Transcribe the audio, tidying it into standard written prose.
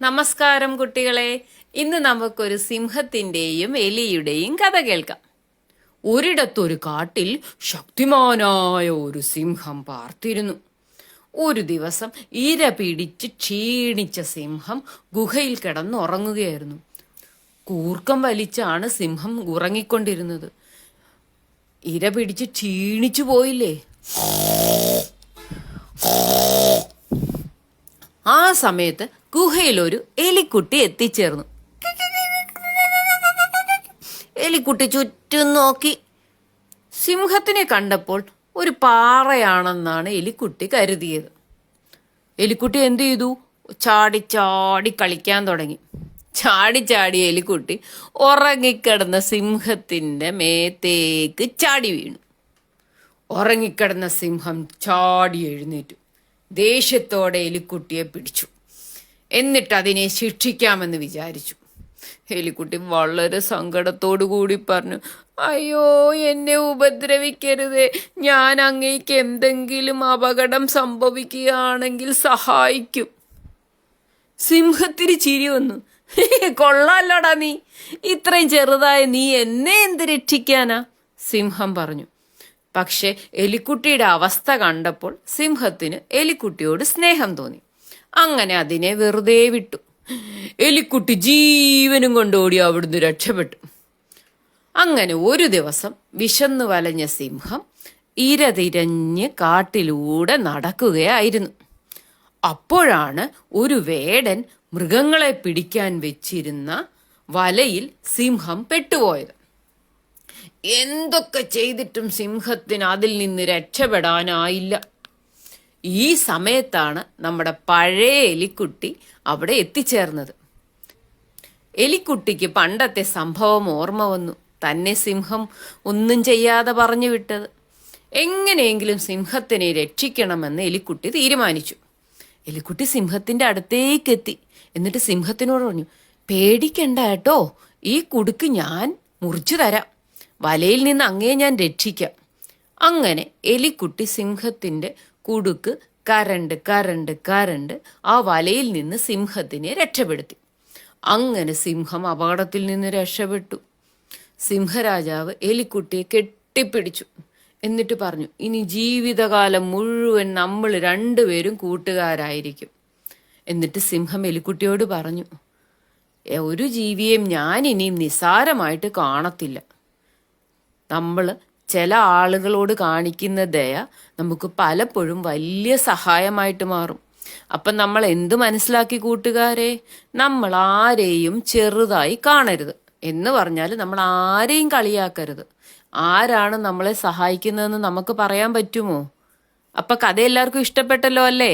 നമസ്കാരം കുട്ടികളെ. ഇന്ന് നമുക്കൊരു സിംഹത്തിന്റെയും എലിയുടെയും കഥ കേൾക്കാം. ഒരിടത്തൊരു കാട്ടിൽ ശക്തിമാനായ ഒരു സിംഹം പാർത്തിരുന്നു. ഒരു ദിവസം ഇര പിടിച്ച് ക്ഷീണിച്ച സിംഹം ഗുഹയിൽ കിടന്നുറങ്ങുകയായിരുന്നു. കൂർക്കം വലിച്ചാണ് സിംഹം ഉറങ്ങിക്കൊണ്ടിരുന്നത്. ഇര പിടിച്ച് ക്ഷീണിച്ചു പോയില്ലേ. ആ സമയത്ത് ഗുഹയിൽ ഒരു എലിക്കുട്ടി എത്തിച്ചേർന്നു. എലിക്കുട്ടി ചുറ്റും നോക്കി. സിംഹത്തിനെ കണ്ടപ്പോൾ ഒരു പാറയാണെന്നാണ് എലിക്കുട്ടി കരുതിയത്. എലിക്കുട്ടി എന്ത് ചെയ്തു? ചാടി ചാടി കളിക്കാൻ തുടങ്ങി. ചാടി ചാടി എലിക്കുട്ടി ഉറങ്ങിക്കിടന്ന സിംഹത്തിന്റെ മേത്തേക്ക് ചാടി വീണു. ഉറങ്ങിക്കിടന്ന സിംഹം ചാടി എഴുന്നേറ്റു. ദേഷ്യത്തോടെ എലിക്കുട്ടിയെ പിടിച്ചു. എന്നിട്ട് അതിനെ ശിക്ഷിക്കാമെന്ന് വിചാരിച്ചു. എലിക്കുട്ടി വളരെ സങ്കടത്തോടു കൂടി പറഞ്ഞു, അയ്യോ, എന്നെ ഉപദ്രവിക്കരുതേ. ഞാൻ അങ്ങേക്ക് എന്തെങ്കിലും അപകടം സംഭവിക്കുകയാണെങ്കിൽ സഹായിക്കും. സിംഹത്തിന് ചിരി വന്നു. കൊള്ളാലോടാ, നീ ഇത്രയും ചെറുതായ നീ എന്നെ എന്ത് രക്ഷിക്കാനാ? സിംഹം പറഞ്ഞു. പക്ഷെ എലിക്കുട്ടിയുടെ അവസ്ഥ കണ്ടപ്പോൾ സിംഹത്തിന് എലിക്കുട്ടിയോട് സ്നേഹം തോന്നി. അങ്ങനെ അതിനെ വെറുതെ വിട്ടു. എലിക്കുട്ടി ജീവനും കൊണ്ടോടി അവിടുന്ന് രക്ഷപ്പെട്ടു. അങ്ങനെ ഒരു ദിവസം വിശന്നു വലഞ്ഞ സിംഹം ഇര തിരഞ്ഞ് കാട്ടിലൂടെ നടക്കുകയായിരുന്നു. അപ്പോഴാണ് ഒരു വേടൻ മൃഗങ്ങളെ പിടിക്കാൻ വെച്ചിരുന്ന വലയിൽ സിംഹം പെട്ടുപോയത്. എന്തൊക്കെ ചെയ്തിട്ടും സിംഹത്തിന് അതിൽ നിന്ന് രക്ഷപ്പെടാനായില്ല. ഈ സമയത്താണ് നമ്മുടെ പഴയ എലിക്കുട്ടി അവിടെ എത്തിച്ചേർന്നത്. എലിക്കുട്ടിക്ക് പണ്ടത്തെ സംഭവം ഓർമ്മ വന്നു. തന്നെ സിംഹം ഒന്നും ചെയ്യാതെ പറഞ്ഞു വിട്ടത്. എങ്ങനെയെങ്കിലും സിംഹത്തിനെ രക്ഷിക്കണമെന്ന് എലിക്കുട്ടി തീരുമാനിച്ചു. എലിക്കുട്ടി സിംഹത്തിന്റെ അടുത്തേക്ക് എത്തി. എന്നിട്ട് സിംഹത്തിനോട് പറഞ്ഞു, പേടിക്കണ്ട കേട്ടോ, ഈ കുടുക്ക് ഞാൻ മുറിച്ചു തരാം. വലയിൽ നിന്ന് അങ്ങേ ഞാൻ രക്ഷിക്കാം. അങ്ങനെ എലിക്കുട്ടി സിംഹത്തിന്റെ കുടുക്ക് കരണ്ട് കരണ്ട് കരണ്ട് ആ വലയിൽ നിന്ന് സിംഹത്തിനെ രക്ഷപ്പെടുത്തി. അങ്ങനെ സിംഹം അപകടത്തിൽ നിന്ന് രക്ഷപ്പെട്ടു. സിംഹരാജാവ് എലിക്കുട്ടിയെ കെട്ടിപ്പിടിച്ചു. എന്നിട്ട് പറഞ്ഞു, ഇനി ജീവിതകാലം മുഴുവൻ നമ്മൾ രണ്ടുപേരും കൂട്ടുകാരായിരിക്കും. എന്നിട്ട് സിംഹം എലിക്കുട്ടിയോട് പറഞ്ഞു, ഒരു ജീവിയെയും ഞാൻ ഇനിയും നിസ്സാരമായിട്ട് കാണത്തില്ല. നമ്മൾ ചില ആളുകളോട് കാണിക്കുന്ന ദയ നമുക്ക് പലപ്പോഴും വലിയ സഹായമായിട്ട് മാറും. അപ്പം നമ്മൾ എന്ത് മനസ്സിലാക്കി കൂട്ടുകാരെ? നമ്മൾ ആരെയും ചെറുതായി കാണരുത്. എന്ന് പറഞ്ഞാൽ നമ്മൾ ആരെയും കളിയാക്കരുത്. ആരാണ് നമ്മളെ സഹായിക്കുന്നതെന്ന് നമുക്ക് പറയാൻ പറ്റുമോ? അപ്പം കഥ എല്ലാവർക്കും ഇഷ്ടപ്പെട്ടല്ലോ അല്ലേ?